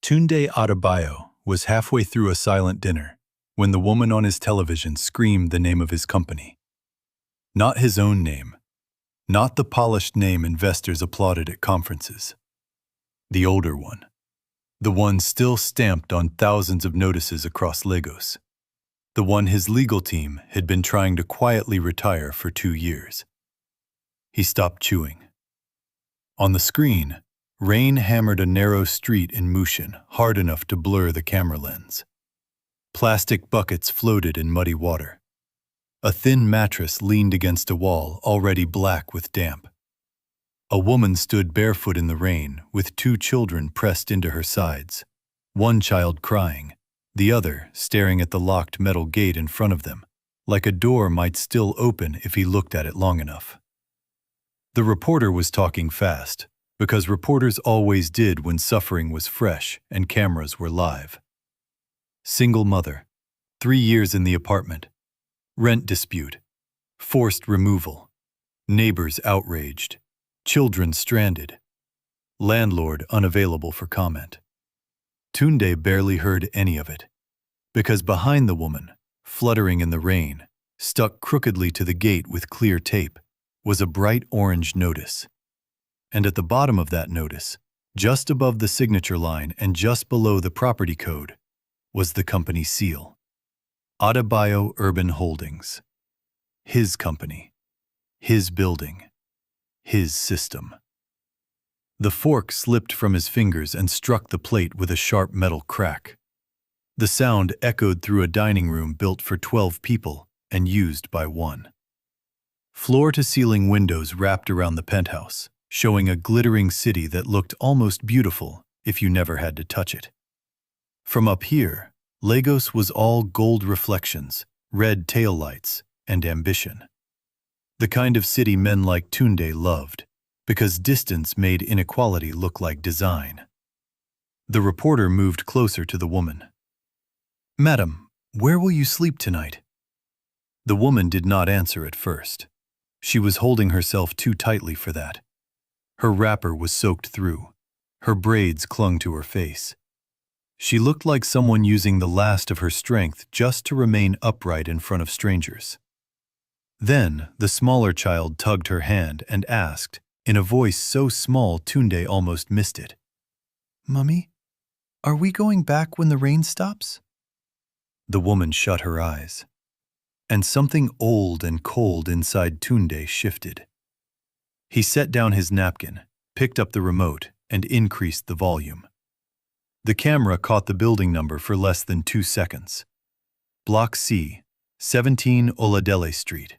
Tunde Adebayo was halfway through a silent dinner when the woman on his television screamed the name of his company. Not his own name, not the polished name investors applauded at conferences. The older one. The one still stamped on thousands of notices across Lagos. The one his legal team had been trying to quietly retire for 2 years. He stopped chewing. On the screen, rain hammered a narrow street in Mushin hard enough to blur the camera lens. Plastic buckets floated in muddy water. A thin mattress leaned against a wall already black with damp. A woman stood barefoot in the rain with 2 children pressed into her sides, one child crying, the other staring at the locked metal gate in front of them, like a door might still open if he looked at it long enough. The reporter was talking fast, because reporters always did when suffering was fresh and cameras were live. Single mother, 3 years in the apartment, rent dispute, forced removal, neighbors outraged, children stranded, landlord unavailable for comment. Tunde barely heard any of it, because behind the woman, fluttering in the rain, stuck crookedly to the gate with clear tape, was a bright orange notice. And at the bottom of that notice, just above the signature line and just below the property code, was the company seal. Adebayo Urban Holdings. His company. His building. His system. The fork slipped from his fingers and struck the plate with a sharp metal crack. The sound echoed through a dining room built for 12 people and used by 1. Floor-to-ceiling windows wrapped around the penthouse, showing a glittering city that looked almost beautiful if you never had to touch it. From up here, Lagos was all gold reflections, red taillights, and ambition. The kind of city men like Tunde loved, because distance made inequality look like design. The reporter moved closer to the woman. "Madam, where will you sleep tonight?" The woman did not answer at first. She was holding herself too tightly for that. Her wrapper was soaked through. Her braids clung to her face. She looked like someone using the last of her strength just to remain upright in front of strangers. Then the smaller child tugged her hand and asked, in a voice so small Tunde almost missed it, "Mummy, are we going back when the rain stops?" The woman shut her eyes, and something old and cold inside Tunde shifted. He set down his napkin, picked up the remote, and increased the volume. The camera caught the building number for less than 2 seconds. Block C, 17 Oladele Street.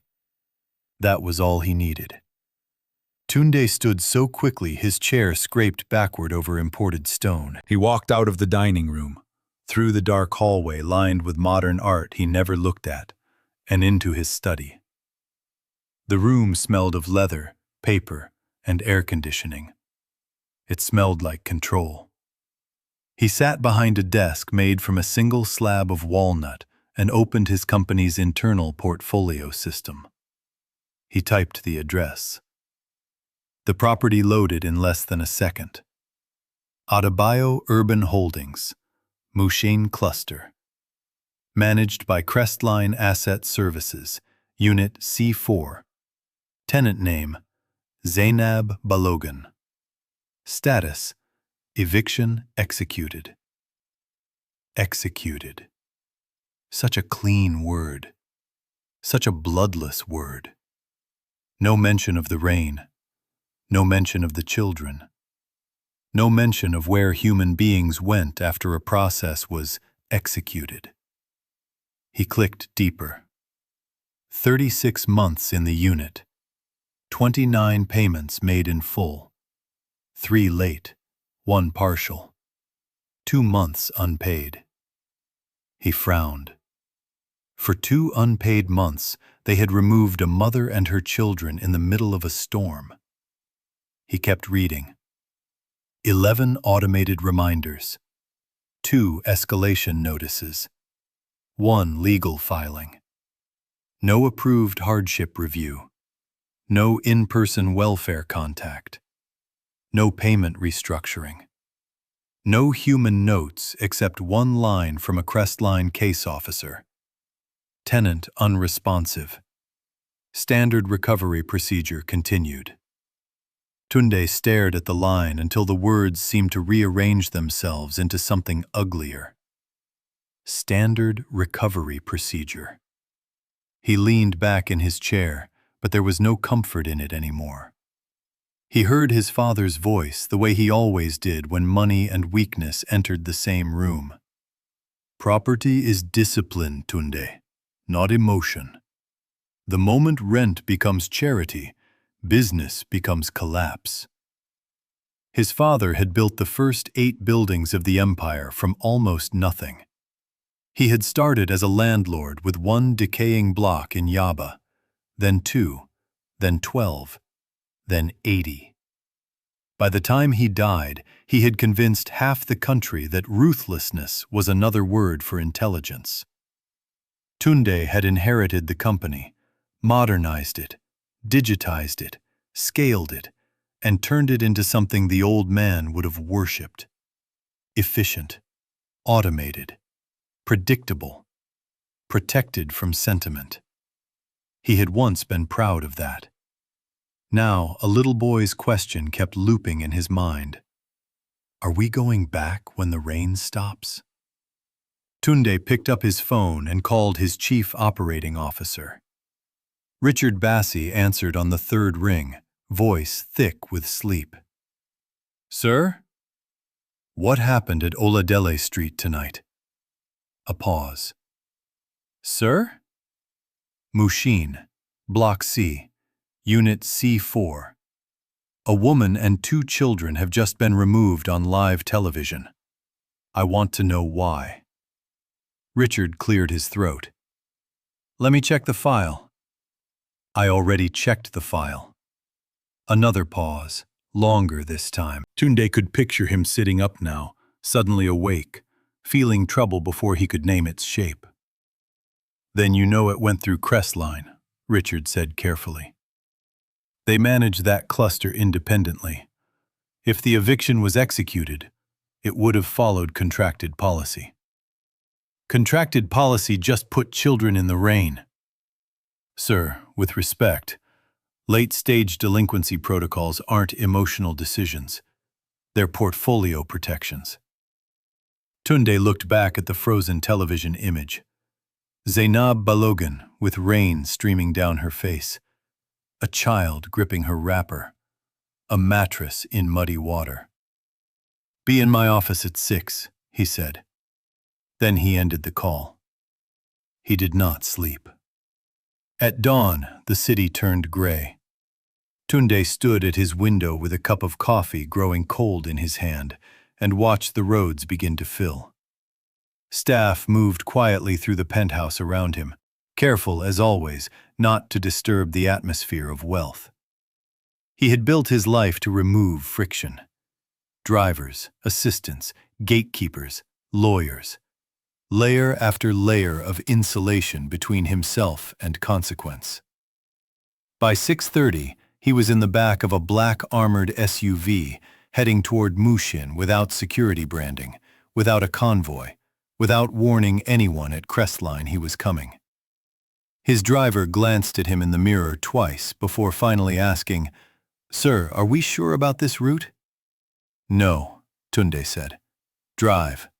That was all he needed. Tunde stood so quickly his chair scraped backward over imported stone. He walked out of the dining room, through the dark hallway lined with modern art he never looked at, and into his study. The room smelled of leather, paper, and air conditioning. It smelled like control. He sat behind a desk made from a single slab of walnut and opened his company's internal portfolio system. He typed the address. The property loaded in less than a second. Adebayo Urban Holdings, Mushin Cluster. Managed by Crestline Asset Services, Unit C4. Tenant name, Zainab Balogun. Status, eviction executed. Executed. Such a clean word. Such a bloodless word. No mention of the rain. No mention of the children. No mention of where human beings went after a process was executed. He clicked deeper. 36 months in the unit. 29 payments made in full. 3 late, 1 partial. 2 months unpaid. He frowned. For 2 unpaid months, they had removed a mother and her children in the middle of a storm. He kept reading. 11 automated reminders. 2 escalation notices. 1 legal filing. No approved hardship review. No in-person welfare contact. No payment restructuring. No human notes except one line from a Crestline case officer. Tenant unresponsive. Standard recovery procedure continued. Tunde stared at the line until the words seemed to rearrange themselves into something uglier. Standard recovery procedure. He leaned back in his chair, but there was no comfort in it anymore. He heard his father's voice the way he always did when money and weakness entered the same room. Property is discipline, Tunde, not emotion. The moment rent becomes charity, business becomes collapse. His father had built the first 8 buildings of the empire from almost nothing. He had started as a landlord with 1 decaying block in Yaba, then 2, then 12, then 80. By the time he died, he had convinced half the country that ruthlessness was another word for intelligence. Tunde had inherited the company, modernized it, digitized it, scaled it, and turned it into something the old man would have worshipped. Efficient, automated, predictable, protected from sentiment. He had once been proud of that. Now, a little boy's question kept looping in his mind. Are we going back when the rain stops? Tunde picked up his phone and called his chief operating officer. Richard Bassi answered on the 3rd ring, voice thick with sleep. Sir? What happened at Oladele Street tonight? A pause. Sir? Mushin, Block C, Unit C4. A woman and 2 children have just been removed on live television. I want to know why. Richard cleared his throat. Let me check the file. I already checked the file. Another pause, longer this time. Tunde could picture him sitting up now, suddenly awake, feeling trouble before he could name its shape. Then you know it went through Crestline, Richard said carefully. They managed that cluster independently. If the eviction was executed, it would have followed contracted policy. Contracted policy just put children in the rain. Sir, with respect, late-stage delinquency protocols aren't emotional decisions. They're portfolio protections. Tunde looked back at the frozen television image. Zainab Balogan, with rain streaming down her face. A child gripping her wrapper. A mattress in muddy water. Be in my office at 6, he said. Then he ended the call. He did not sleep. At dawn, the city turned gray. Tunde stood at his window with a cup of coffee growing cold in his hand and watched the roads begin to fill. Staff moved quietly through the penthouse around him, careful, as always, not to disturb the atmosphere of wealth. He had built his life to remove friction. Drivers, assistants, gatekeepers, lawyers. Layer after layer of insulation between himself and consequence. By 6:30, he was in the back of a black armored SUV, heading toward Mushin without security branding, without a convoy, without warning anyone at Crestline he was coming. His driver glanced at him in the mirror twice before finally asking, "Sir, are we sure about this route?" "No," Tunde said. "Drive."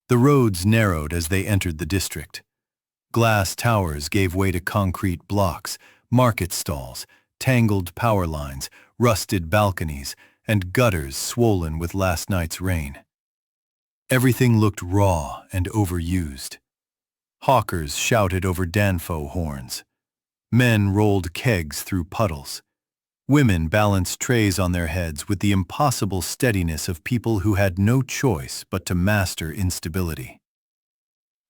The roads narrowed as they entered the district. Glass towers gave way to concrete blocks, market stalls, tangled power lines, rusted balconies, and gutters swollen with last night's rain. Everything looked raw and overused. Hawkers shouted over Danfo horns. Men rolled kegs through puddles. Women balanced trays on their heads with the impossible steadiness of people who had no choice but to master instability.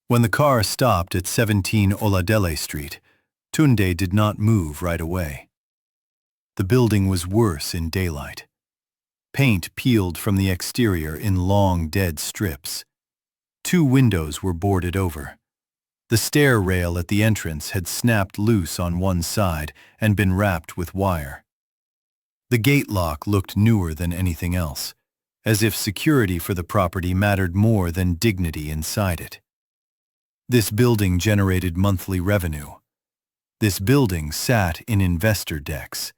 When the car stopped at 17 Oladele Street, Tunde did not move right away. The building was worse in daylight. Paint peeled from the exterior in long, dead strips. 2 windows were boarded over. The stair rail at the entrance had snapped loose on one side and been wrapped with wire. The gate lock looked newer than anything else, as if security for the property mattered more than dignity inside it. This building generated monthly revenue. This building sat in investor decks.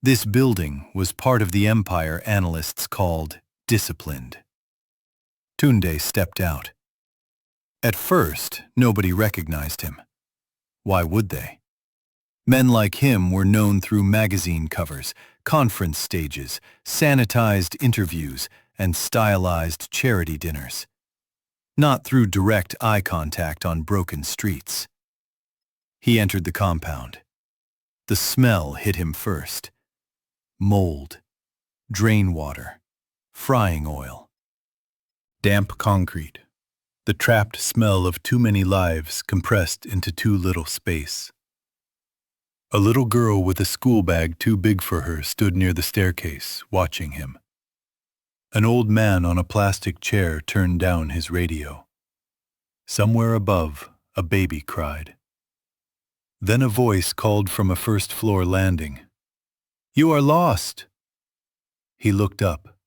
This building was part of the empire analysts called disciplined. Tunde stepped out. At first, nobody recognized him. Why would they? Men like him were known through magazine covers, conference stages, sanitized interviews, and stylized charity dinners. Not through direct eye contact on broken streets. He entered the compound. The smell hit him first. Mold, drain water, frying oil. Damp concrete. The trapped smell of too many lives compressed into too little space. A little girl with a school bag too big for her stood near the staircase, watching him. An old man on a plastic chair turned down his radio. Somewhere above, a baby cried. Then a voice called from a first-floor landing. "You are lost!" He looked up.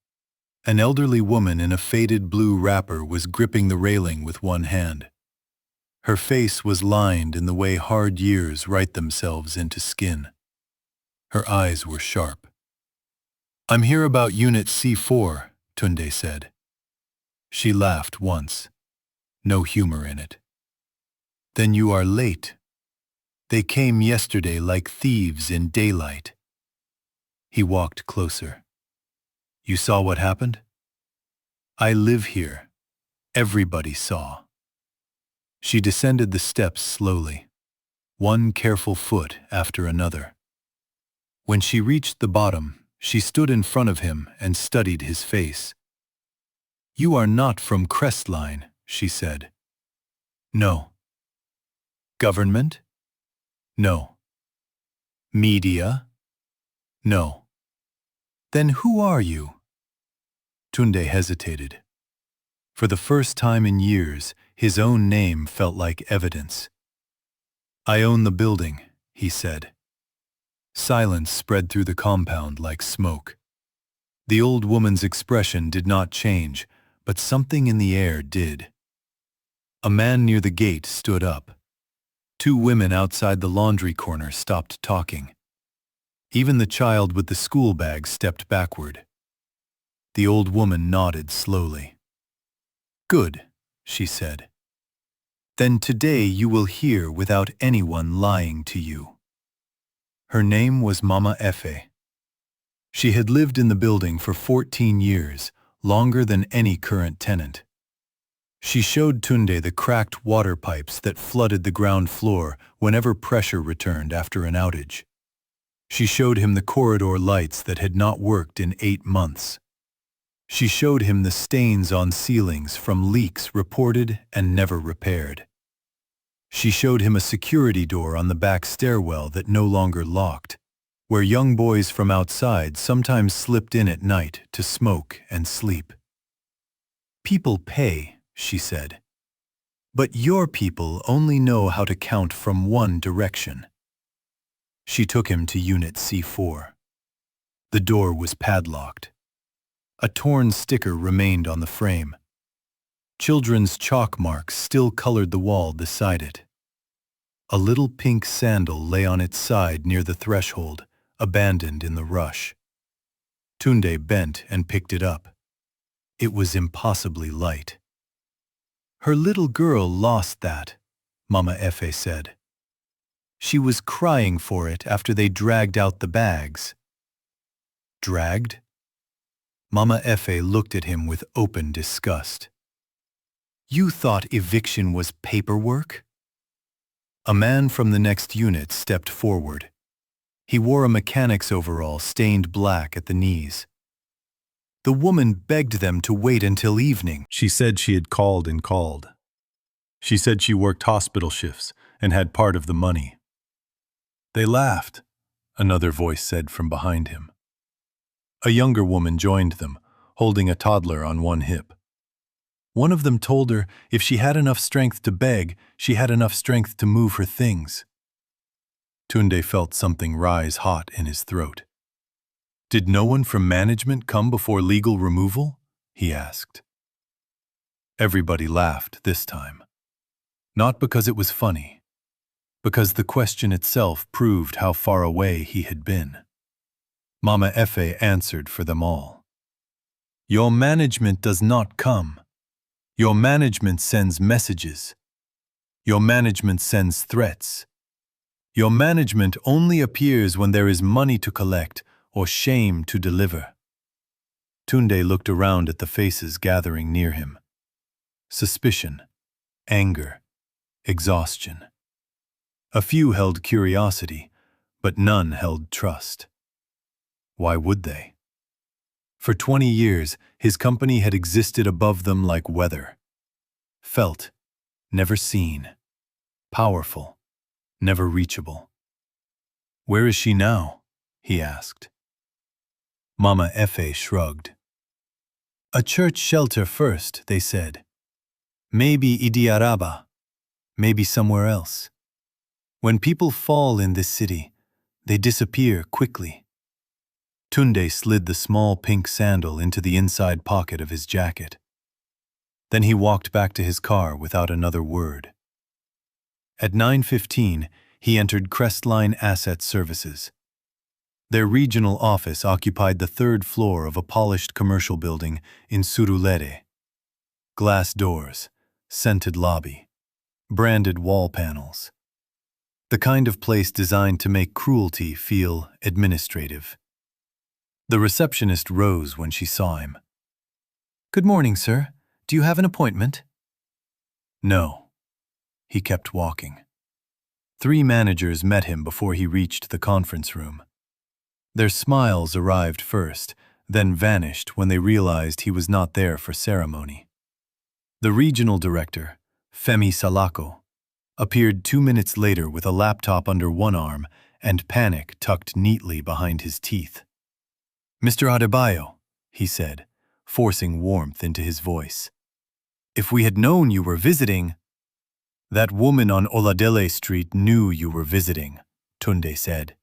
An elderly woman in a faded blue wrapper was gripping the railing with one hand. Her face was lined in the way hard years write themselves into skin. Her eyes were sharp. "I'm here about Unit C4, Tunde said. She laughed once. No humor in it. "Then you are late. They came yesterday like thieves in daylight." He walked closer. "You saw what happened?" "I live here. Everybody saw." She descended the steps slowly, one careful foot after another. When she reached the bottom, she stood in front of him and studied his face. "You are not from Crestline," she said. "No." "Government?" "No." "Media?" "No." "Then who are you?" Tunde hesitated. For the first time in years, his own name felt like evidence. "I own the building," he said. Silence spread through the compound like smoke. The old woman's expression did not change, but something in the air did. A man near the gate stood up. Two women outside the laundry corner stopped talking. Even the child with the school bag stepped backward. The old woman nodded slowly. "Good," she said. "Then today you will hear without anyone lying to you." Her name was Mama Efe. She had lived in the building for 14 years, longer than any current tenant. She showed Tunde the cracked water pipes that flooded the ground floor whenever pressure returned after an outage. She showed him the corridor lights that had not worked in 8 months. She showed him the stains on ceilings from leaks reported and never repaired. She showed him a security door on the back stairwell that no longer locked, where young boys from outside sometimes slipped in at night to smoke and sleep. "People pay," she said. "But your people only know how to count from one direction." She took him to Unit C4. The door was padlocked. A torn sticker remained on the frame. Children's chalk marks still colored the wall beside it. A little pink sandal lay on its side near the threshold, abandoned in the rush. Tunde bent and picked it up. It was impossibly light. "Her little girl lost that," Mama Efe said. "She was crying for it after they dragged out the bags." "Dragged?" Mama Efe looked at him with open disgust. "You thought eviction was paperwork?" A man from the next unit stepped forward. He wore a mechanic's overall stained black at the knees. "The woman begged them to wait until evening." She said she had called and called. She said she worked hospital shifts and had part of the money. "They laughed," another voice said from behind him. A younger woman joined them, holding a toddler on one hip. One of them told her if she had enough strength to beg, she had enough strength to move her things. Tunde felt something rise hot in his throat. Did no one from management come before legal removal? He asked. Everybody laughed this time. Not because it was funny, because the question itself proved how far away he had been. Mama Efe answered for them all. Your management does not come. Your management sends messages. Your management sends threats. Your management only appears when there is money to collect or shame to deliver. Tunde looked around at the faces gathering near him. Suspicion, anger, exhaustion. A few held curiosity, but none held trust. Why would they? For 20 years, his company had existed above them like weather. Felt, never seen. Powerful, never reachable. Where is she now? He asked. Mama Efe shrugged. A church shelter first, they said. Maybe Idi Araba, maybe somewhere else. When people fall in this city, they disappear quickly. Tunde slid the small pink sandal into the inside pocket of his jacket. Then he walked back to his car without another word. At 9:15, he entered Crestline Asset Services. Their regional office occupied the third floor of a polished commercial building in Surulere. Glass doors, scented lobby, branded wall panels. The kind of place designed to make cruelty feel administrative. The receptionist rose when she saw him. Good morning, sir. Do you have an appointment? No. He kept walking. 3 managers met him before he reached the conference room. Their smiles arrived first, then vanished when they realized he was not there for ceremony. The regional director, Femi Salako, appeared 2 minutes later with a laptop under one arm and panic tucked neatly behind his teeth. Mr. Adebayo, he said, forcing warmth into his voice. If we had known you were visiting— That woman on Oladele Street knew you were visiting, Tunde said.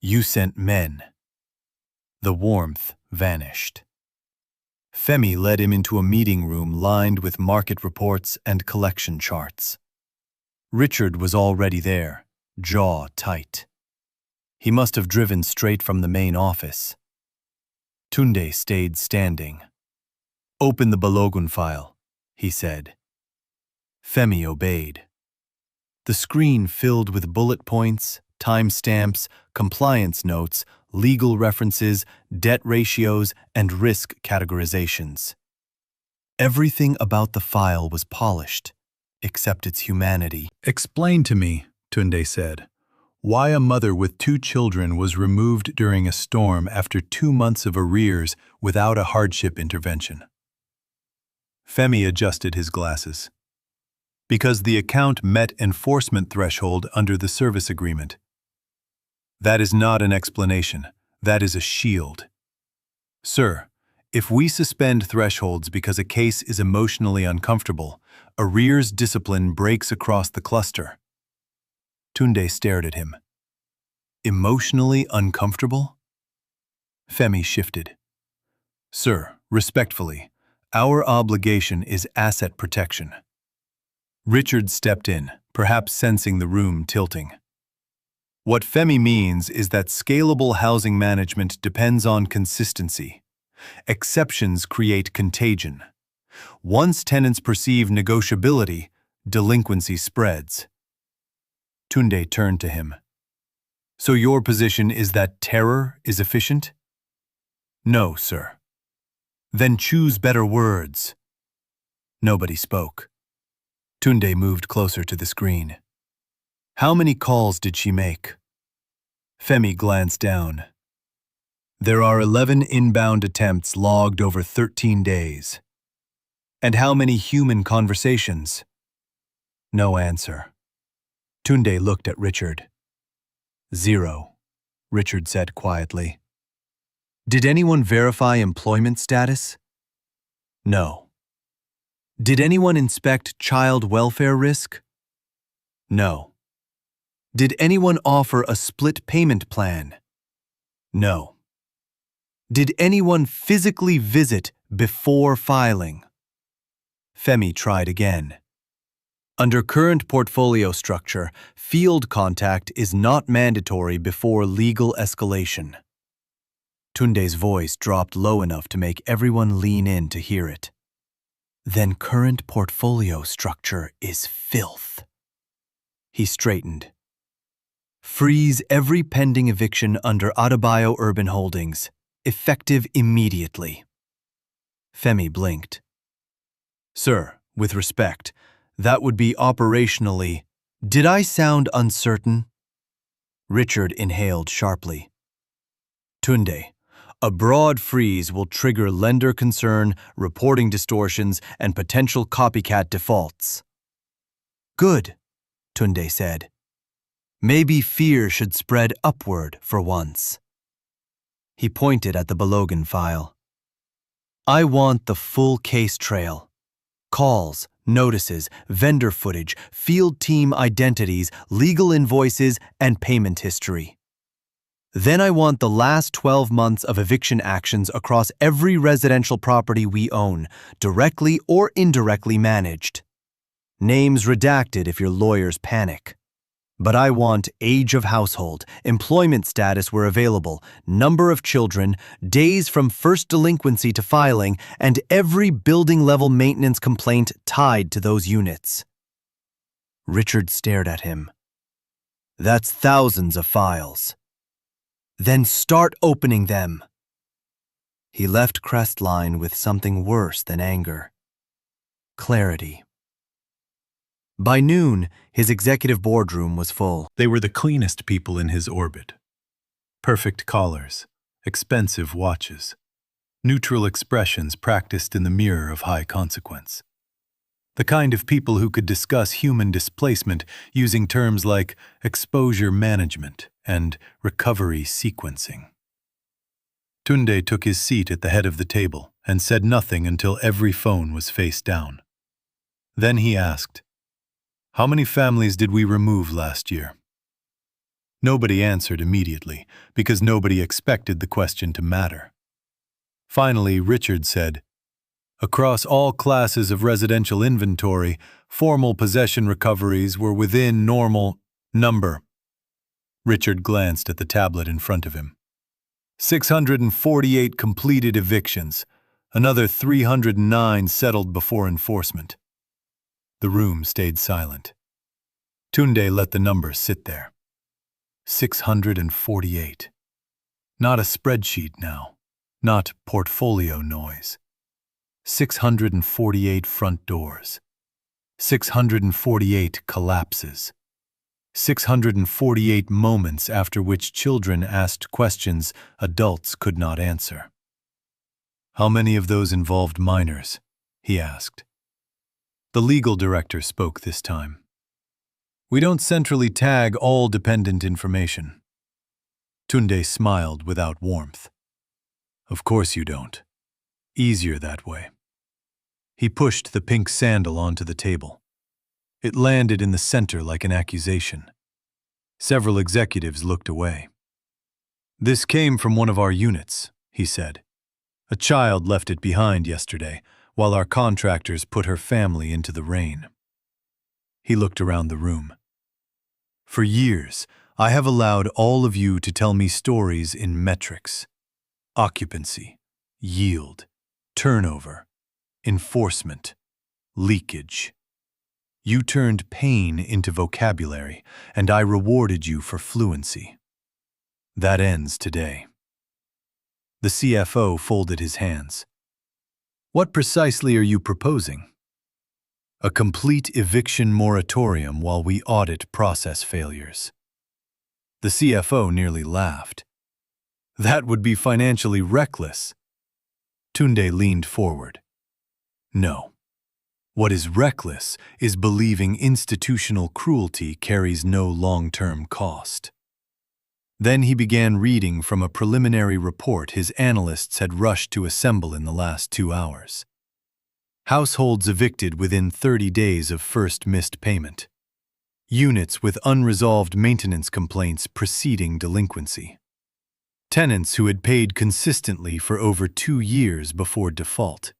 You sent men. The warmth vanished. Femi led him into a meeting room lined with market reports and collection charts. Richard was already there, jaw tight. He must have driven straight from the main office. Tunde stayed standing. Open the Balogun file, he said. Femi obeyed. The screen filled with bullet points, timestamps, compliance notes, legal references, debt ratios, and risk categorizations. Everything about the file was polished, except its humanity. Explain to me, Tunde said, why a mother with 2 children was removed during a storm after 2 months of arrears without a hardship intervention. Femi adjusted his glasses. Because the account met enforcement threshold under the service agreement. That is not an explanation. That is a shield. Sir, if we suspend thresholds because a case is emotionally uncomfortable, arrears discipline breaks across the cluster. Tunde stared at him. Emotionally uncomfortable? Femi shifted. Sir, respectfully, our obligation is asset protection. Richard stepped in, perhaps sensing the room tilting. What Femi means is that scalable housing management depends on consistency. Exceptions create contagion. Once tenants perceive negotiability, delinquency spreads. Tunde turned to him. So your position is that terror is efficient? No, sir. Then choose better words. Nobody spoke. Tunde moved closer to the screen. How many calls did she make? Femi glanced down. There are 11 inbound attempts logged over 13 days. And how many human conversations? No answer. Tunde looked at Richard. 0, Richard said quietly. Did anyone verify employment status? No. Did anyone inspect child welfare risk? No. Did anyone offer a split payment plan? No. Did anyone physically visit before filing? Femi tried again. Under current portfolio structure, field contact is not mandatory before legal escalation. Tunde's voice dropped low enough to make everyone lean in to hear it. Then current portfolio structure is filth. He straightened. Freeze every pending eviction under Adebayo Urban Holdings, effective immediately. Femi blinked. Sir, with respect, that would be operationally. Did I sound uncertain? Richard inhaled sharply. Tunde, a broad freeze will trigger lender concern, reporting distortions, and potential copycat defaults. Good, Tunde said. Maybe fear should spread upward for once. He pointed at the Belogan file. I want the full case trail. Calls, notices, vendor footage, field team identities, legal invoices, and payment history. Then I want the last 12 months of eviction actions across every residential property we own, directly or indirectly managed. Names redacted if your lawyers panic. But I want age of household, employment status where available, number of children, days from first delinquency to filing, and every building-level maintenance complaint tied to those units. Richard stared at him. That's thousands of files. Then start opening them. He left Crestline with something worse than anger. Clarity. By noon, his executive boardroom was full. They were the cleanest people in his orbit. Perfect collars, expensive watches, neutral expressions practiced in the mirror of high consequence. The kind of people who could discuss human displacement using terms like exposure management and recovery sequencing. Tunde took his seat at the head of the table and said nothing until every phone was face down. Then he asked, How many families did we remove last year? Nobody answered immediately, because nobody expected the question to matter. Finally, Richard said, Across all classes of residential inventory, formal possession recoveries were within normal number. Richard glanced at the tablet in front of him. 648 completed evictions, another 309 settled before enforcement. The room stayed silent. Tunde let the numbers sit there. 648. Not a spreadsheet now, not portfolio noise. 648 front doors. 648 collapses. 648 moments after which children asked questions adults could not answer. How many of those involved minors? He asked. The legal director spoke this time. We don't centrally tag all dependent information. Tunde smiled without warmth. Of course you don't. Easier that way. He pushed the pink sandal onto the table. It landed in the center like an accusation. Several executives looked away. This came from one of our units, he said. A child left it behind yesterday, while our contractors put her family into the rain. He looked around the room. For years, I have allowed all of you to tell me stories in metrics. Occupancy, yield, turnover, enforcement, leakage. You turned pain into vocabulary, and I rewarded you for fluency. That ends today. The CFO folded his hands. What precisely are you proposing? A complete eviction moratorium while we audit process failures. The CFO nearly laughed. That would be financially reckless. Tunde leaned forward. No. What is reckless is believing institutional cruelty carries no long-term cost. Then he began reading from a preliminary report his analysts had rushed to assemble in the last 2 hours. Households evicted within 30 days of first missed payment. Units with unresolved maintenance complaints preceding delinquency. Tenants who had paid consistently for over 2 years before default.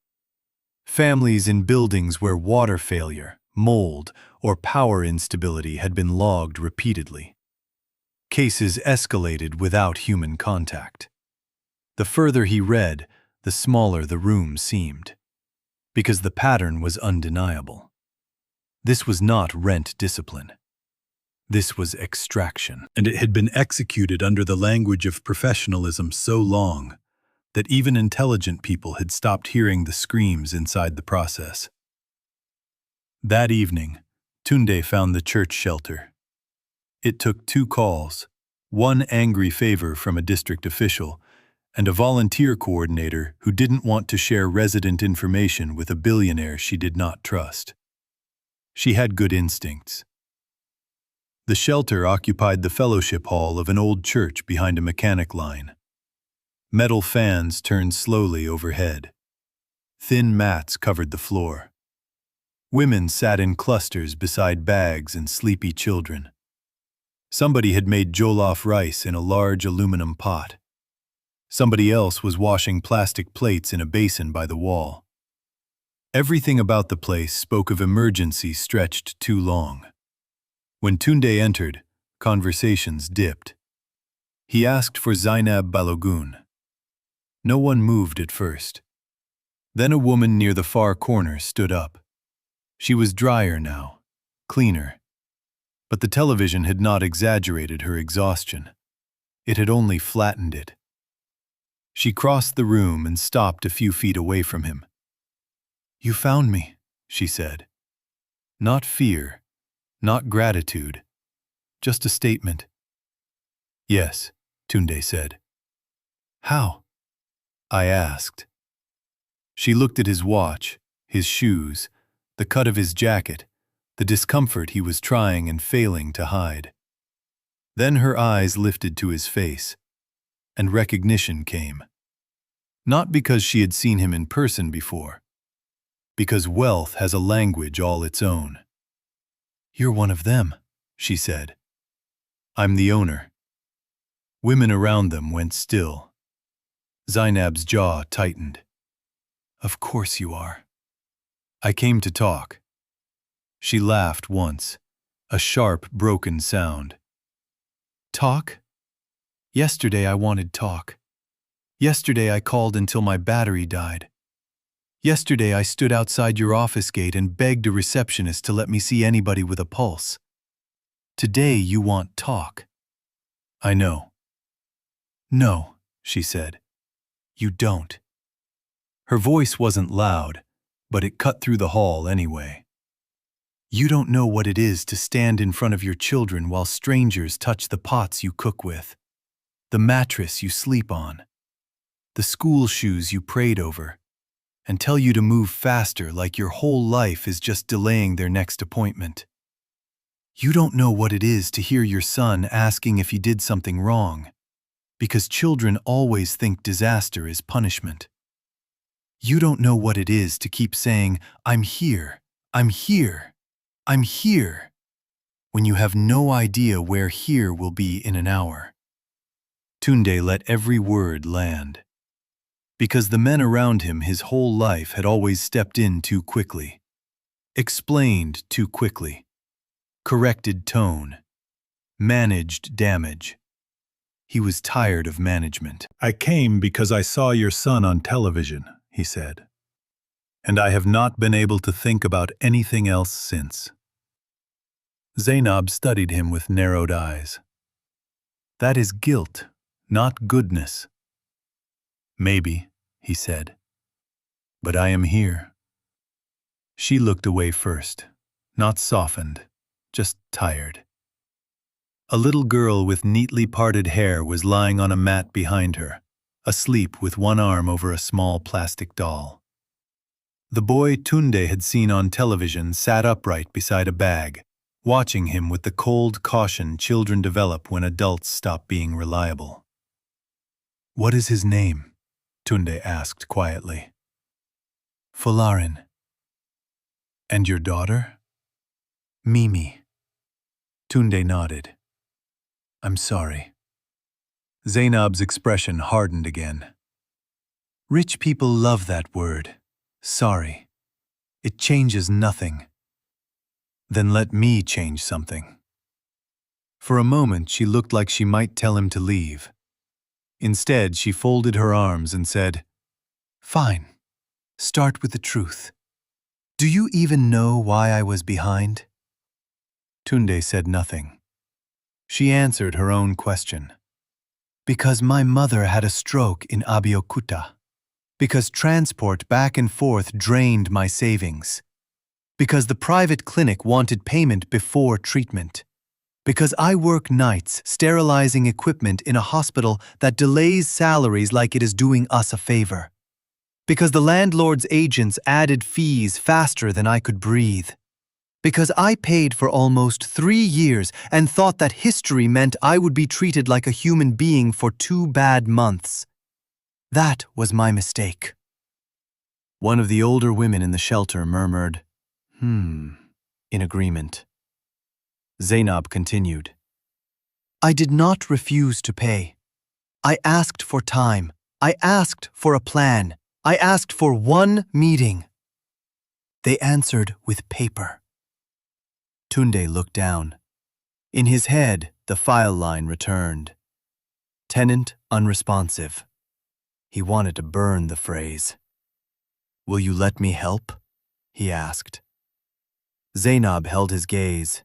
Families in buildings where water failure, mold, or power instability had been logged repeatedly. Cases escalated without human contact. The further he read, the smaller the room seemed, because the pattern was undeniable. This was not rent discipline. This was extraction, and it had been executed under the language of professionalism so long that even intelligent people had stopped hearing the screams inside the process. That evening, Tunde found the church shelter. It took 2 calls, one angry favor from a district official, and a volunteer coordinator who didn't want to share resident information with a billionaire she did not trust. She had good instincts. The shelter occupied the fellowship hall of an old church behind a mechanic line. Metal fans turned slowly overhead. Thin mats covered the floor. Women sat in clusters beside bags and sleepy children. Somebody had made jollof rice in a large aluminum pot. Somebody else was washing plastic plates in a basin by the wall. Everything about the place spoke of emergency stretched too long. When Tunde entered, conversations dipped. He asked for Zainab Balogun. No one moved at first. Then a woman near the far corner stood up. She was drier now, cleaner. But the television had not exaggerated her exhaustion. It had only flattened it. She crossed the room and stopped a few feet away from him. "You found me," she said. Not fear, not gratitude, just a statement. "Yes," Tunde said. "How?" I asked. She looked at his watch, his shoes, the cut of his jacket, the discomfort he was trying and failing to hide. Then her eyes lifted to his face, and recognition came. Not because she had seen him in person before, because wealth has a language all its own. "You're one of them," she said. "I'm the owner." Women around them went still. Zainab's jaw tightened. "Of course you are." "I came to talk." She laughed once, a sharp, broken sound. "Talk? Yesterday I wanted talk. Yesterday I called until my battery died. Yesterday I stood outside your office gate and begged a receptionist to let me see anybody with a pulse. Today you want talk." "I know." "No," she said. "You don't." Her voice wasn't loud, but it cut through the hall anyway. "You don't know what it is to stand in front of your children while strangers touch the pots you cook with, the mattress you sleep on, the school shoes you prayed over, and tell you to move faster like your whole life is just delaying their next appointment. You don't know what it is to hear your son asking if he did something wrong, because children always think disaster is punishment. You don't know what it is to keep saying, 'I'm here, I'm here, I'm here,' when you have no idea where here will be in an hour." Tunde let every word land. Because the men around him his whole life had always stepped in too quickly, explained too quickly, corrected tone, managed damage. He was tired of management. "I came because I saw your son on television," he said. "And I have not been able to think about anything else since." Zainab studied him with narrowed eyes. "That is guilt, not goodness." "Maybe," he said. "But I am here." She looked away first, not softened, just tired. A little girl with neatly parted hair was lying on a mat behind her, asleep with one arm over a small plastic doll. The boy Tunde had seen on television sat upright beside a bag, watching him with the cold caution children develop when adults stop being reliable. "What is his name?" Tunde asked quietly. "Folarin." "And your daughter?" "Mimi." Tunde nodded. "I'm sorry." Zainab's expression hardened again. Rich people love that word. Sorry. It changes nothing. Then let me change something. For a moment, she looked like she might tell him to leave. Instead, she folded her arms and said, "Fine. Start with the truth. Do you even know why I was behind?" Tunde said nothing. She answered her own question. Because my mother had a stroke in Abeokuta. Because transport back and forth drained my savings. Because the private clinic wanted payment before treatment. Because I work nights sterilizing equipment in a hospital that delays salaries like it is doing us a favor. Because the landlord's agents added fees faster than I could breathe. Because I paid for almost 3 years and thought that history meant I would be treated like a human being for 2 bad months. That was my mistake. One of the older women in the shelter murmured, in agreement. Zainab continued. I did not refuse to pay. I asked for time. I asked for a plan. I asked for one meeting. They answered with paper. Tunde looked down. In his head, the file line returned. Tenant unresponsive. He wanted to burn the phrase. Will you let me help? He asked. Zainab held his gaze.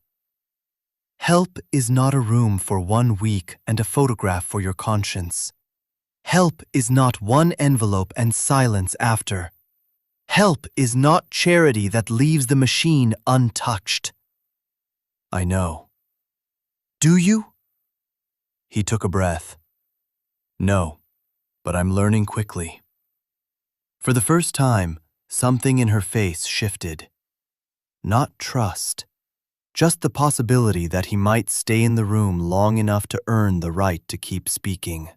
Help is not a room for 1 week and a photograph for your conscience. Help is not one envelope and silence after. Help is not charity that leaves the machine untouched. I know. Do you? He took a breath. No, but I'm learning quickly. For the first time, something in her face shifted. Not trust, just the possibility that he might stay in the room long enough to earn the right to keep speaking.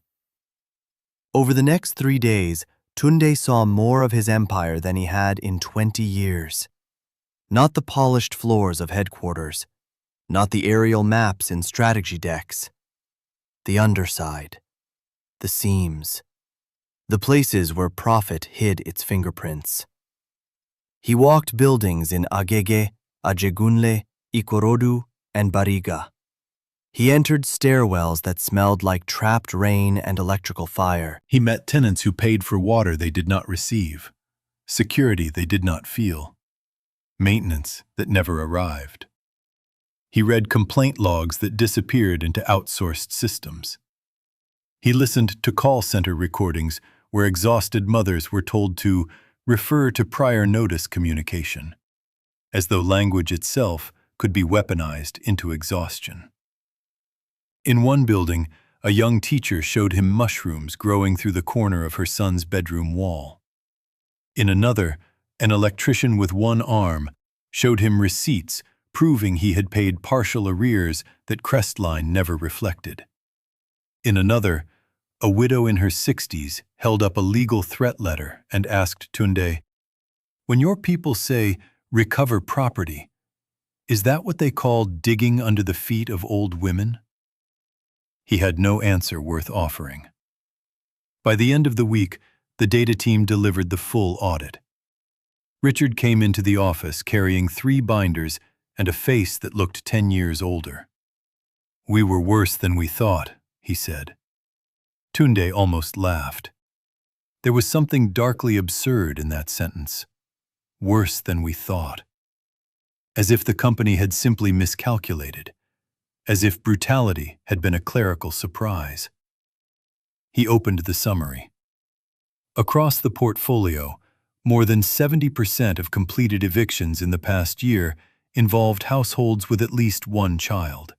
Over the next 3 days, Tunde saw more of his empire than he had in 20 years. Not the polished floors of headquarters, not the aerial maps in strategy decks. The underside, the seams, the places where profit hid its fingerprints. He walked buildings in Agege, Ajegunle, Ikorodu, and Bariga. He entered stairwells that smelled like trapped rain and electrical fire. He met tenants who paid for water they did not receive, security they did not feel, maintenance that never arrived. He read complaint logs that disappeared into outsourced systems. He listened to call center recordings where exhausted mothers were told to refer to prior notice communication, as though language itself could be weaponized into exhaustion. In one building, a young teacher showed him mushrooms growing through the corner of her son's bedroom wall. In another, an electrician with one arm showed him receipts proving he had paid partial arrears that Crestline never reflected. In another, a widow in her 60s held up a legal threat letter and asked Tunde, "When your people say, 'recover property,' is that what they call digging under the feet of old women?" He had no answer worth offering. By the end of the week, the data team delivered the full audit. Richard came into the office carrying 3 binders and a face that looked 10 years older. "We were worse than we thought," he said. Tunde almost laughed. There was something darkly absurd in that sentence. Worse than we thought. As if the company had simply miscalculated. As if brutality had been a clerical surprise. He opened the summary. Across the portfolio, more than 70% of completed evictions in the past year involved households with at least 1 child.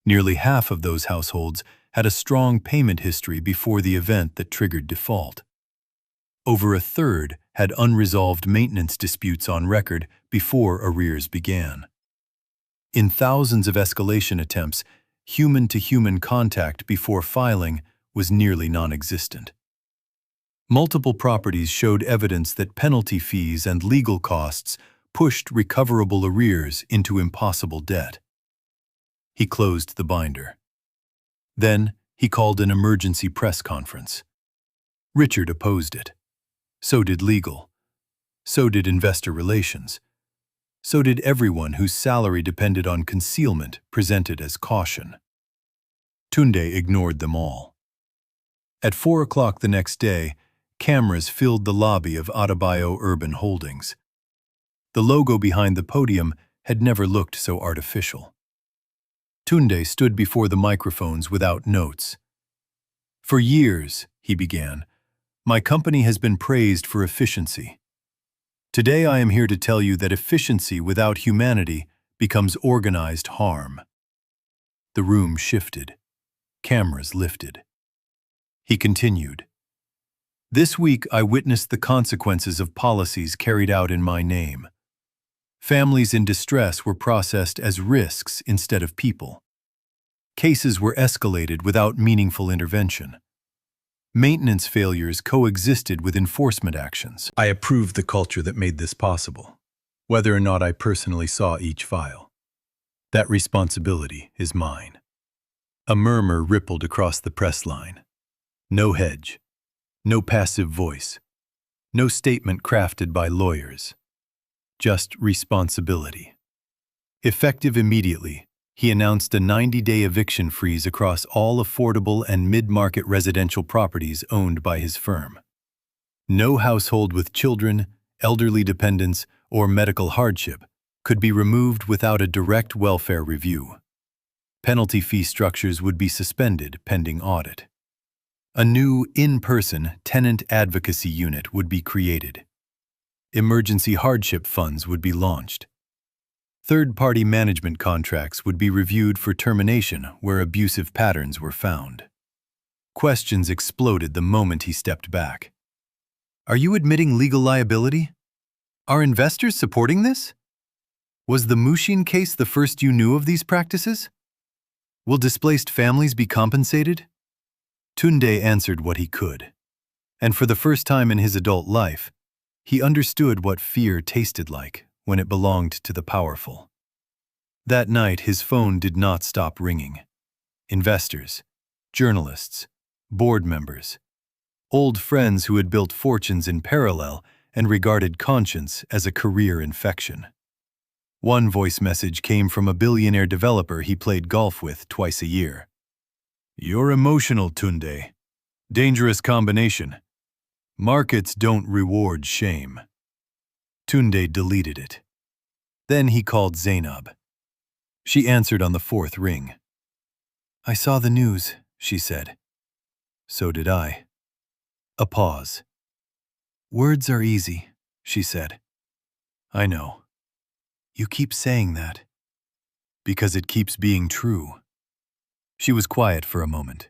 Nearly half of those households had a strong payment history before the event that triggered default. Over a third had unresolved maintenance disputes on record before arrears began. In thousands of escalation attempts, human-to-human contact before filing was nearly non-existent. Multiple properties showed evidence that penalty fees and legal costs pushed recoverable arrears into impossible debt. He closed the binder. Then, He called an emergency press conference. Richard opposed it. So did legal. So did investor relations. So did everyone whose salary depended on concealment presented as caution. Tunde ignored them all. At 4 o'clock the next day, cameras filled the lobby of Adebayo Urban Holdings. The logo behind the podium had never looked so artificial. Tunde stood before the microphones without notes. "For years," he began, "my company has been praised for efficiency. Today I am here to tell you that efficiency without humanity becomes organized harm." The room shifted. Cameras lifted. He continued, "This week I witnessed the consequences of policies carried out in my name. Families in distress were processed as risks instead of people. Cases were escalated without meaningful intervention. Maintenance failures coexisted with enforcement actions. I approved the culture that made this possible, whether or not I personally saw each file. That responsibility is mine." A murmur rippled across the press line. No hedge, no passive voice, no statement crafted by lawyers. Just responsibility. Effective immediately, he announced a 90-day eviction freeze across all affordable and mid-market residential properties owned by his firm. No household with children, elderly dependents, or medical hardship could be removed without a direct welfare review. Penalty fee structures would be suspended pending audit. A new, in-person tenant advocacy unit would be created. Emergency hardship funds would be launched. Third-party management contracts would be reviewed for termination where abusive patterns were found. Questions exploded the moment he stepped back. "Are you admitting legal liability? Are investors supporting this? Was the Mushin case the first you knew of these practices? Will displaced families be compensated?" Tunde answered what he could. And for the first time in his adult life, he understood what fear tasted like when it belonged to the powerful. That night, his phone did not stop ringing. Investors, journalists, board members, old friends who had built fortunes in parallel and regarded conscience as a career infection. One voice message came from a billionaire developer he played golf with twice a year. "You're emotional, Tunde. Dangerous combination. Markets don't reward shame." Tunde deleted it. Then he called Zainab. She answered on the fourth ring. "I saw the news," she said. "So did I." A pause. "Words are easy," she said. "I know. You keep saying that." "Because it keeps being true." She was quiet for a moment.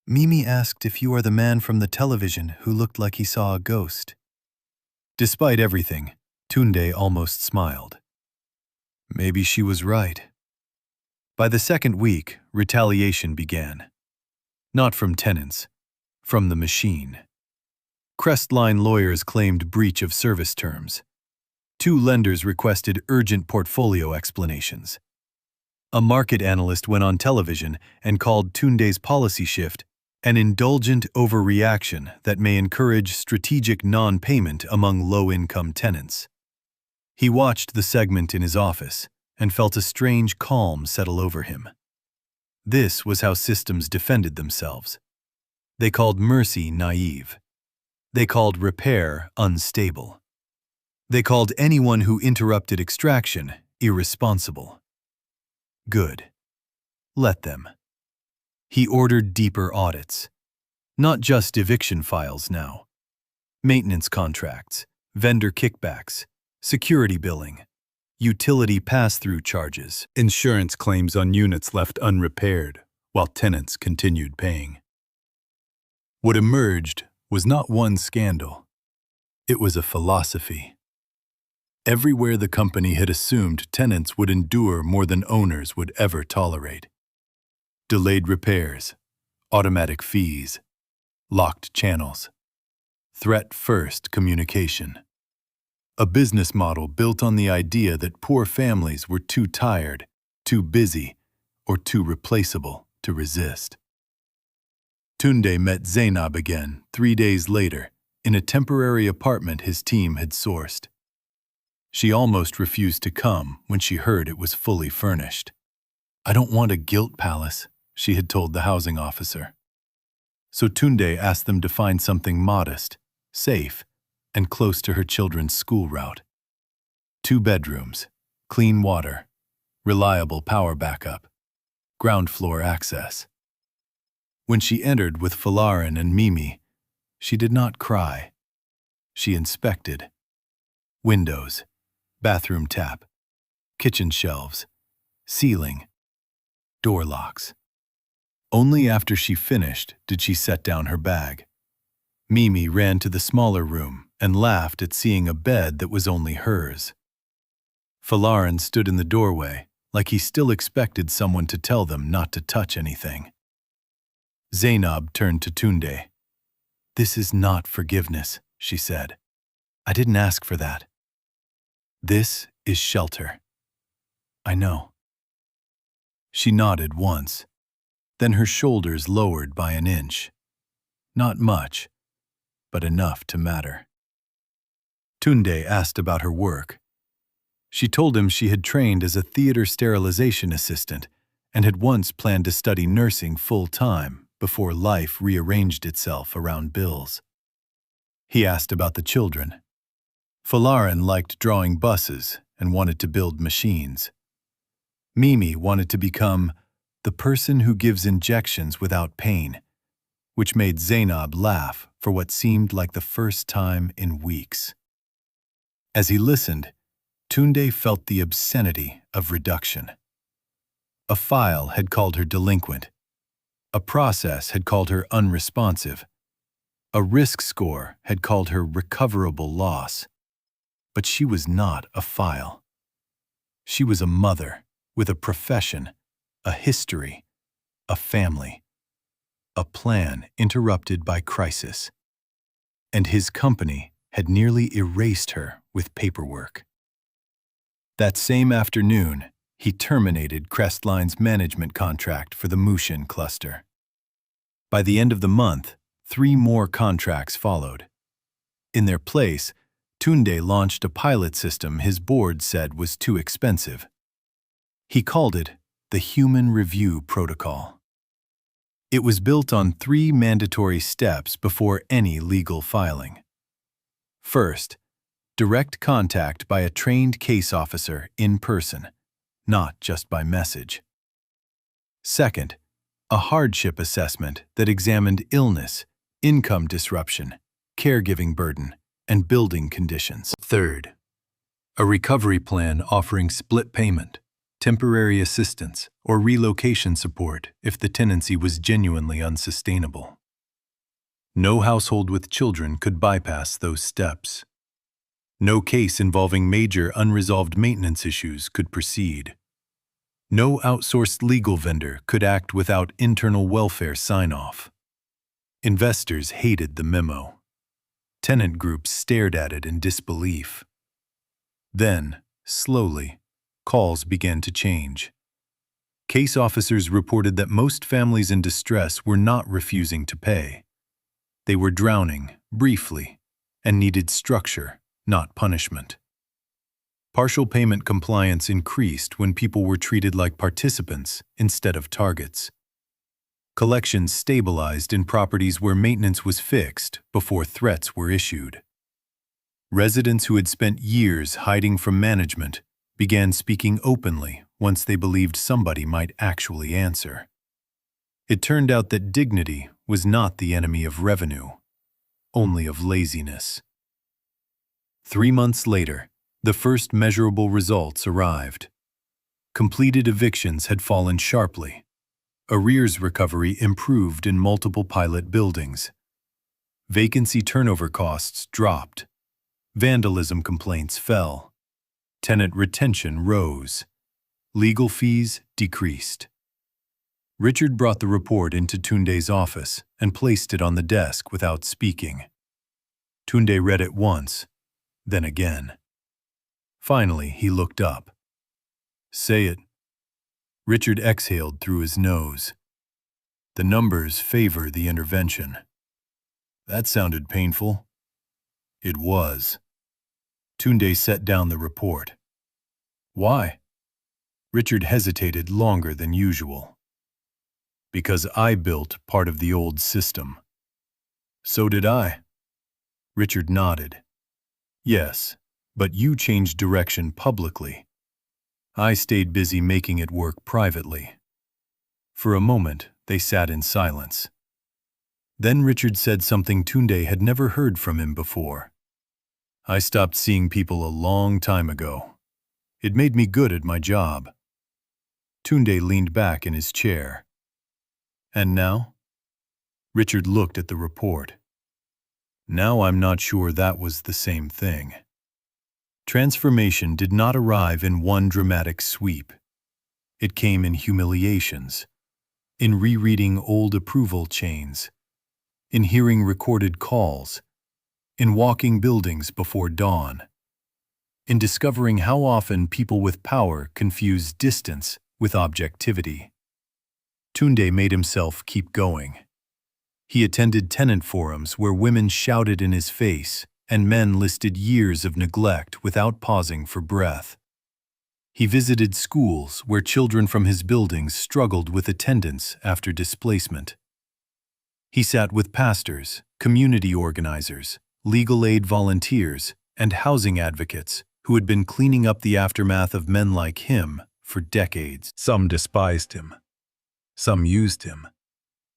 "Mimi asked if you are the man from the television who looked like he saw a ghost." Despite everything, Tunde almost smiled. Maybe she was right. By the second week, retaliation began. Not from tenants, from the machine. Crestline lawyers claimed breach of service terms. 2 lenders requested urgent portfolio explanations. A market analyst went on television and called Tunde's policy shift an indulgent overreaction that may encourage strategic non-payment among low-income tenants. He watched the segment in his office and felt a strange calm settle over him. This was how systems defended themselves. They called mercy naive. They called repair unstable. They called anyone who interrupted extraction irresponsible. Good. Let them. He ordered deeper audits. Not just eviction files now. Maintenance contracts, vendor kickbacks, security billing, utility pass-through charges, insurance claims on units left unrepaired while tenants continued paying. What emerged was not one scandal. It was a philosophy. Everywhere the company had assumed tenants would endure more than owners would ever tolerate. Delayed repairs, automatic fees, locked channels, threat-first communication. A business model built on the idea that poor families were too tired, too busy, or too replaceable to resist. Tunde met Zainab again 3 days later in a temporary apartment his team had sourced. She almost refused to come when she heard it was fully furnished. "I don't want a guilt palace," she had told the housing officer. So Tunde asked them to find something modest, safe, and close to her children's school route. 2 bedrooms, clean water, reliable power backup, ground floor access. When she entered with Falarin and Mimi, she did not cry. She inspected. Windows, bathroom tap, kitchen shelves, ceiling, door locks. Only after she finished did she set down her bag. Mimi ran to the smaller room and laughed at seeing a bed that was only hers. Falarin stood in the doorway like he still expected someone to tell them not to touch anything. Zainab turned to Tunde. "This is not forgiveness," she said. "I didn't ask for that. This is shelter." "I know." She nodded once, then her shoulders lowered by an inch. Not much, but enough to matter. Tunde asked about her work. She told him she had trained as a theater sterilization assistant and had once planned to study nursing full-time before life rearranged itself around bills. He asked about the children. Falarin liked drawing buses and wanted to build machines. Mimi wanted to become the person who gives injections without pain, which made Zainab laugh for what seemed like the first time in weeks. As he listened, Tunde felt the obscenity of reduction. A file had called her delinquent. A process had called her unresponsive. A risk score had called her recoverable loss. But she was not a file. She was a mother with a profession, a history, a family, a plan interrupted by crisis. And his company had nearly erased her with paperwork. That same afternoon, he terminated Crestline's management contract for the Mushin cluster. By the end of the month, 3 more contracts followed. In their place, Tunde launched a pilot system his board said was too expensive. He called it the Human Review Protocol. It was built on 3 mandatory steps before any legal filing. First, direct contact by a trained case officer in person, not just by message. Second, a hardship assessment that examined illness, income disruption, caregiving burden, and building conditions. Third, a recovery plan offering split payment, temporary assistance, or relocation support if the tenancy was genuinely unsustainable. No household with children could bypass those steps. No case involving major unresolved maintenance issues could proceed. No outsourced legal vendor could act without internal welfare sign-off. Investors hated the memo. Tenant groups stared at it in disbelief. Then, slowly, calls began to change. Case officers reported that most families in distress were not refusing to pay. They were drowning, briefly, and needed structure, not punishment. Partial payment compliance increased when people were treated like participants instead of targets. Collections stabilized in properties where maintenance was fixed before threats were issued. Residents who had spent years hiding from management began speaking openly once they believed somebody might actually answer. It turned out that dignity was not the enemy of revenue, only of laziness. 3 months later, the first measurable results arrived. Completed evictions had fallen sharply. Arrears recovery improved in multiple pilot buildings. Vacancy turnover costs dropped. Vandalism complaints fell. Tenant retention rose. Legal fees decreased. Richard brought the report into Tunde's office and placed it on the desk without speaking. Tunde read it once, then again. Finally, he looked up. "Say it." Richard exhaled through his nose. The numbers favor the intervention. That sounded painful. It was. Tunde set down the report. Why? Richard hesitated longer than usual. Because I built part of the old system. So did I. Richard nodded. Yes, but you changed direction publicly. I stayed busy making it work privately. For a moment, they sat in silence. Then Richard said something Tunde had never heard from him before. I stopped seeing people a long time ago. It made me good at my job. Tunde leaned back in his chair. And now? Richard looked at the report. Now I'm not sure that was the same thing. Transformation did not arrive in one dramatic sweep. It came in humiliations, in rereading old approval chains, in hearing recorded calls, in walking buildings before dawn, in discovering how often people with power confuse distance with objectivity. Tunde made himself keep going. He attended tenant forums where women shouted in his face and men listed years of neglect without pausing for breath. He visited schools where children from his buildings struggled with attendance after displacement. He sat with pastors, community organizers, legal aid volunteers, and housing advocates who had been cleaning up the aftermath of men like him for decades. Some despised him. Some used him.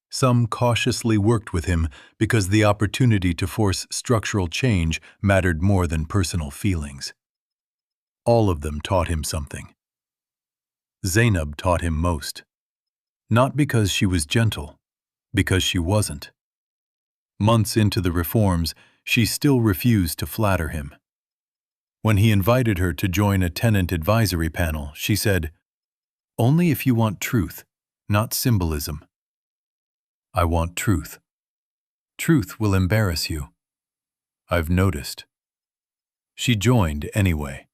Some cautiously worked with him because the opportunity to force structural change mattered more than personal feelings. All of them taught him something. Zainab taught him most. Not because she was gentle, because she wasn't. Months into the reforms, she still refused to flatter him. When he invited her to join a tenant advisory panel, she said, "Only if you want truth, not symbolism." I want truth. Truth will embarrass you. I've noticed. She joined anyway.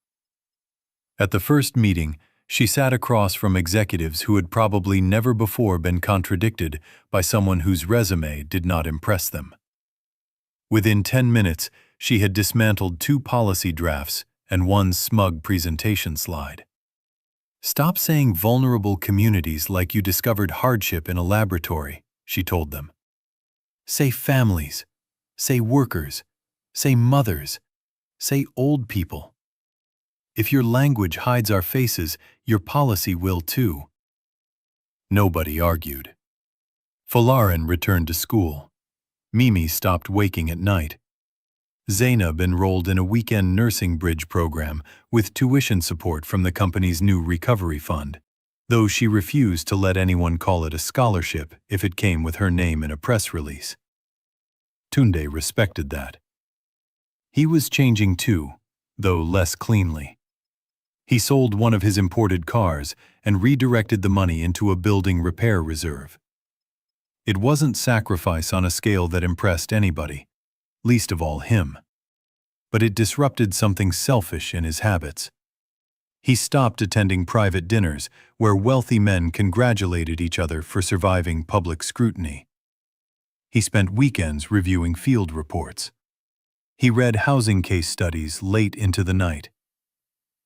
At the first meeting, she sat across from executives who had probably never before been contradicted by someone whose resume did not impress them. Within 10 minutes, she had dismantled 2 policy drafts and 1 smug presentation slide. Stop saying vulnerable communities like you discovered hardship in a laboratory, she told them. Say families, say workers, say mothers, say old people. If your language hides our faces, your policy will too. Nobody argued. Falarin returned to school. Mimi stopped waking at night. Zainab enrolled in a weekend nursing bridge program with tuition support from the company's new recovery fund, though she refused to let anyone call it a scholarship if it came with her name in a press release. Tunde respected that. He was changing too, though less cleanly. He sold one of his imported cars and redirected the money into a building repair reserve. It wasn't sacrifice on a scale that impressed anybody, least of all him. But it disrupted something selfish in his habits. He stopped attending private dinners where wealthy men congratulated each other for surviving public scrutiny. He spent weekends reviewing field reports. He read housing case studies late into the night.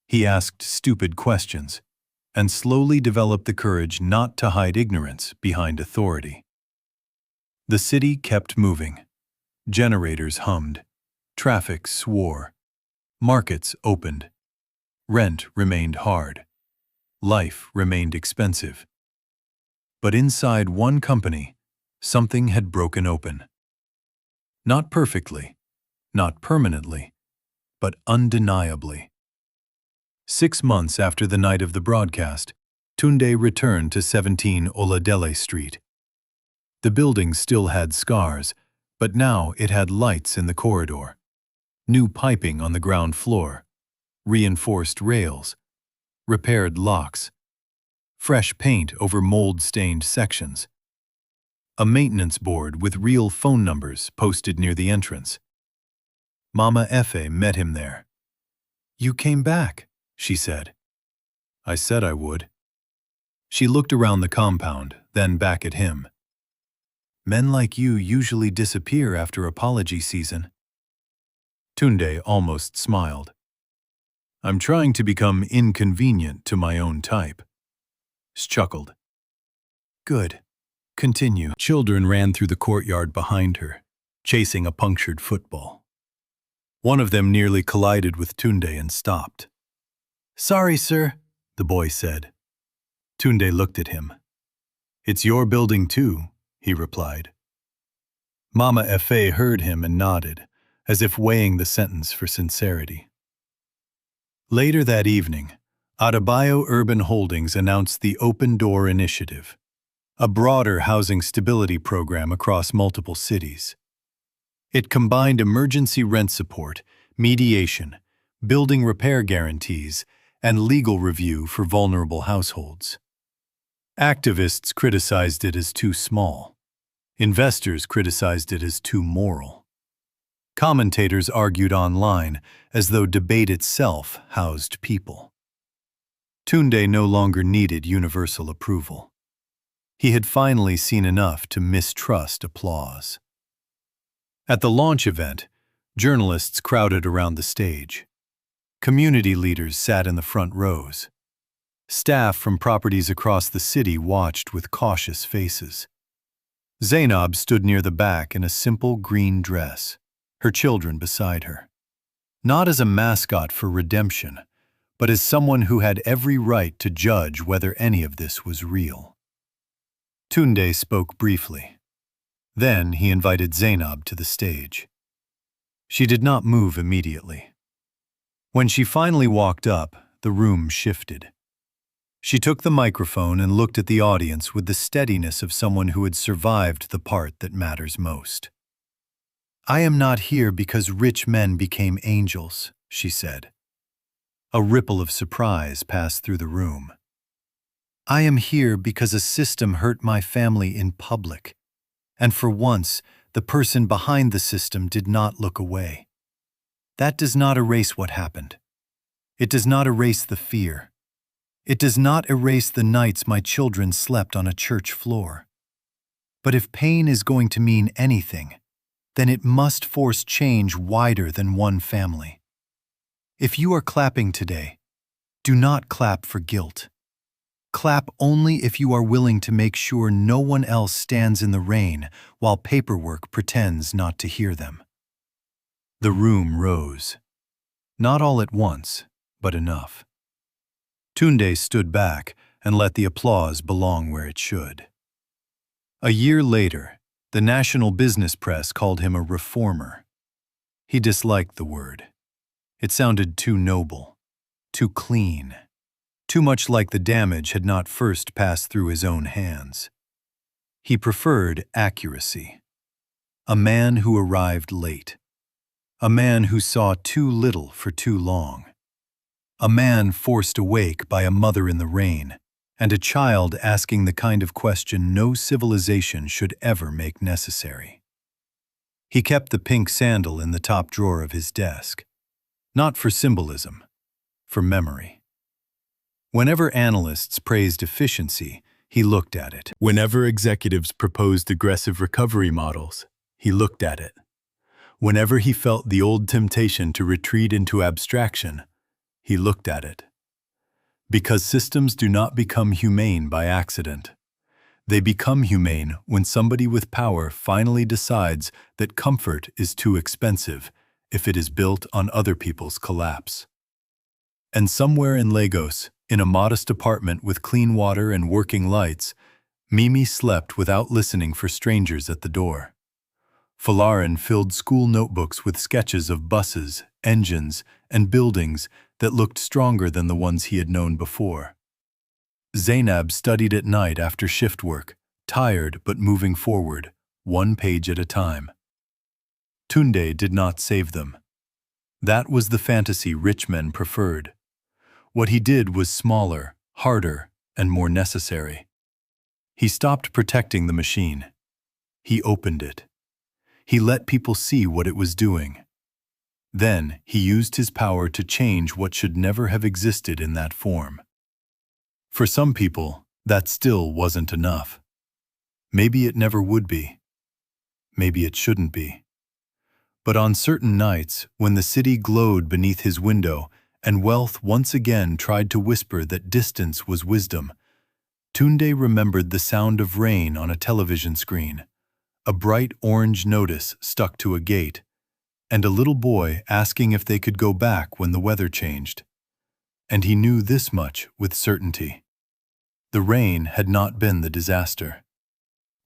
He asked stupid questions and slowly developed the courage not to hide ignorance behind authority. The city kept moving. Generators hummed. Traffic swore. Markets opened. Rent remained hard. Life remained expensive. But inside one company, something had broken open. Not perfectly, not permanently, but undeniably. 6 months after the night of the broadcast, Tunde returned to 17 Oladele Street. The building still had scars, but now it had lights in the corridor, new piping on the ground floor, reinforced rails, repaired locks, fresh paint over mold-stained sections, a maintenance board with real phone numbers posted near the entrance. Mama Efe met him there. "You came back," she said. "I said I would." She looked around the compound, then back at him. Men like you usually disappear after apology season. Tunde almost smiled. I'm trying to become inconvenient to my own type. Chuckled. Good. Continue. Children ran through the courtyard behind her, chasing a punctured football. One of them nearly collided with Tunde and stopped. Sorry, sir, the boy said. Tunde looked at him. It's your building too, he replied. Mama Efe heard him and nodded, as if weighing the sentence for sincerity. Later that evening, Adebayo Urban Holdings announced the Open Door Initiative, a broader housing stability program across multiple cities. It combined emergency rent support, mediation, building repair guarantees, and legal review for vulnerable households. Activists criticized it as too small. Investors criticized it as too moral. Commentators argued online as though debate itself housed people. Tunde no longer needed universal approval. He had finally seen enough to mistrust applause. At the launch event, journalists crowded around the stage. Community leaders sat in the front rows. Staff from properties across the city watched with cautious faces. Zainab stood near the back in a simple green dress, her children beside her. Not as a mascot for redemption, but as someone who had every right to judge whether any of this was real. Tunde spoke briefly. Then he invited Zainab to the stage. She did not move immediately. When she finally walked up, the room shifted. She took the microphone and looked at the audience with the steadiness of someone who had survived the part that matters most. I am not here because rich men became angels, she said. A ripple of surprise passed through the room. I am here because a system hurt my family in public, and for once, the person behind the system did not look away. That does not erase what happened. It does not erase the fear. It does not erase the nights my children slept on a church floor. But if pain is going to mean anything, then it must force change wider than one family. If you are clapping today, do not clap for guilt. Clap only if you are willing to make sure no one else stands in the rain while paperwork pretends not to hear them. The room rose. Not all at once, but enough. Tunde stood back and let the applause belong where it should. A year later, the national business press called him a reformer. He disliked the word. It sounded too noble, too clean, too much like the damage had not first passed through his own hands. He preferred accuracy. A man who arrived late. A man who saw too little for too long. A man forced awake by a mother in the rain, and a child asking the kind of question no civilization should ever make necessary. He kept the pink sandal in the top drawer of his desk, not for symbolism, for memory. Whenever analysts praised efficiency, he looked at it. Whenever executives proposed aggressive recovery models, he looked at it. Whenever he felt the old temptation to retreat into abstraction, he looked at it. Because systems do not become humane by accident. They become humane when somebody with power finally decides that comfort is too expensive if it is built on other people's collapse. And somewhere in Lagos, in a modest apartment with clean water and working lights, Mimi slept without listening for strangers at the door. Falarin filled school notebooks with sketches of buses, engines, and buildings that looked stronger than the ones he had known before. Zainab studied at night after shift work, tired but moving forward, one page at a time. Tunde did not save them. That was the fantasy rich men preferred. What he did was smaller, harder, and more necessary. He stopped protecting the machine. He opened it. He let people see what it was doing. Then he used his power to change what should never have existed in that form. For some people, that still wasn't enough. Maybe it never would be. maybe it shouldn't be. But on certain nights, when the city glowed beneath his window and wealth once again tried to whisper that distance was wisdom, Tunde remembered the sound of rain on a television screen, a bright orange notice stuck to a gate, and a little boy asking if they could go back when the weather changed. And he knew this much with certainty. The rain had not been the disaster.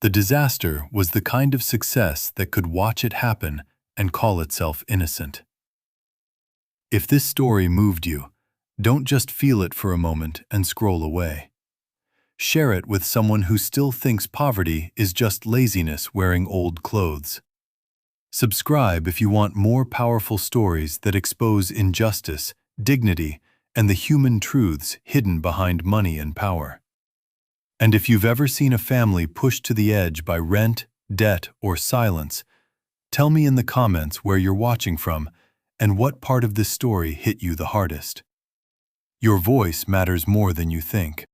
The disaster was the kind of success that could watch it happen and call itself innocent. If this story moved you, don't just feel it for a moment and scroll away. Share it with someone who still thinks poverty is just laziness wearing old clothes. Subscribe if you want more powerful stories that expose injustice, dignity, and the human truths hidden behind money and power. And if you've ever seen a family pushed to the edge by rent, debt, or silence, tell me in the comments where you're watching from and what part of this story hit you the hardest. Your voice matters more than you think.